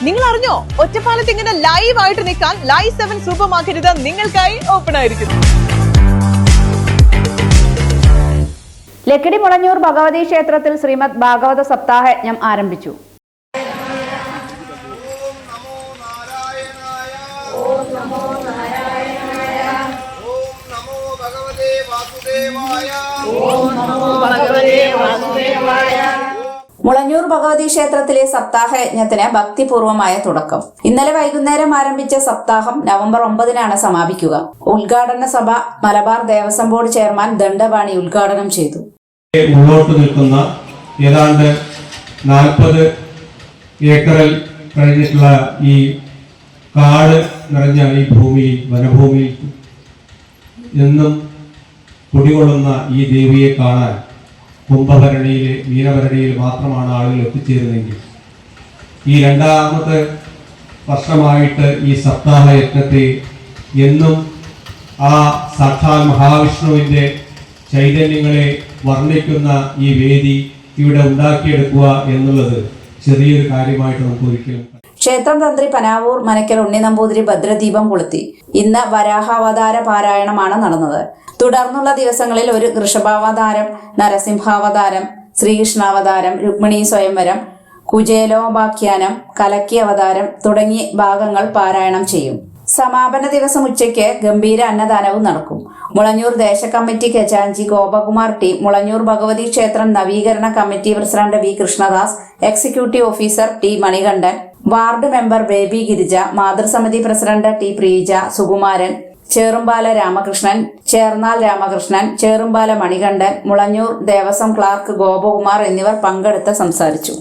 നിങ്ങൾ അറിഞ്ഞോ, ഒറ്റപ്പാലത്ത് ഇങ്ങനെ ലൈവ് ആയിട്ട് നിൽക്കാൻ ലൈവ് 7 സൂപ്പർ മാർക്കറ്റ് നിങ്ങൾക്കായി ഓപ്പൺ ആയിരിക്കുന്നു. ലക്കിടി മുളഞ്ഞൂർ ഭഗവതി ക്ഷേത്രത്തിൽ ശ്രീമദ് ഭാഗവത സപ്താഹയജ്ഞം ആരംഭിച്ചു. മുളഞ്ഞൂർ ഭഗവതി ക്ഷേത്രത്തിലെ സപ്താഹയജ്ഞത്തിന് ഭക്തിപൂർവമായ തുടക്കം. ഇന്നലെ വൈകുന്നേരം ആരംഭിച്ച സപ്താഹം നവംബർ 9-നാണ് സമാപിക്കുക. ഉദ്ഘാടന സഭ മലബാർ ദേവസ്വം ബോർഡ് ചെയർമാൻ ദണ്ഡപാണി ഉദ്ഘാടനം ചെയ്തു. മുന്നോട്ട് നിൽക്കുന്ന ഏതാണ്ട് 40 ഏക്കറിൽ കഴിഞ്ഞിട്ടുള്ള ഈ കാട് നിറഞ്ഞ ഈ ഭൂമിയിൽ, വനഭൂമിയിൽ എന്നും കുടികൊള്ളുന്ന ഈ ദേവിയെ കാണാൻ കുംഭഭരണിയിലെ മീനഭരണിയിൽ മാത്രമാണ് ആളുകൾ എത്തിച്ചേരുന്നതെങ്കിൽ ഈ 2ാമത്തെ വർഷമായിട്ട് ഈ സപ്താഹ യജ്ഞത്തെ എന്നും ആ സാക്ഷാൽ മഹാവിഷ്ണുവിൻ്റെ ചൈതന്യങ്ങളെ വർണ്ണിക്കുന്ന ഈ വേദി ഇവിടെ ഉണ്ടാക്കിയെടുക്കുക എന്നുള്ളത് ചെറിയൊരു കാര്യമായിട്ട് നമുക്ക് ഒരിക്കലും. ക്ഷേത്രം തന്ത്രി പനാവൂർ മനക്കൽ ഉണ്ണി നമ്പൂതിരി ഭദ്രദീപം കൊളുത്തി. ഇന്ന് വരാഹാവതാര പാരായണമാണ് നടന്നത്. തുടർന്നുള്ള ദിവസങ്ങളിൽ ഒരു വൃഷഭാവതാരം, നരസിംഹാവതാരം, ശ്രീകൃഷ്ണാവതാരം, രുക്മിണി സ്വയംവരം, കുചേലോപാഖ്യാനം, കലക്കി അവതാരം തുടങ്ങിയ ഭാഗങ്ങൾ പാരായണം ചെയ്യും. സമാപന ദിവസം ഉച്ചയ്ക്ക് ഗംഭീര അന്നദാനവും നടക്കും. മുളഞ്ഞൂർ ദേശ കമ്മിറ്റി ഖജാൻജി ഗോപകുമാർ ടി, മുളഞ്ഞൂർ ഭഗവതി ക്ഷേത്രം നവീകരണ committee president V Krishnadas, executive officer T Manikandan, ward member Baby Girija, മാതൃസമിതി president T Preeja, Sukumaran, Cherumpala Ramakrishnan, Chernal Ramakrishnan, Cherumpala Manikandan, Mulanjoor Devaswom clerk Gopakumar എന്നിവർ പങ്കെടുത്ത് സംസാരിച്ചു.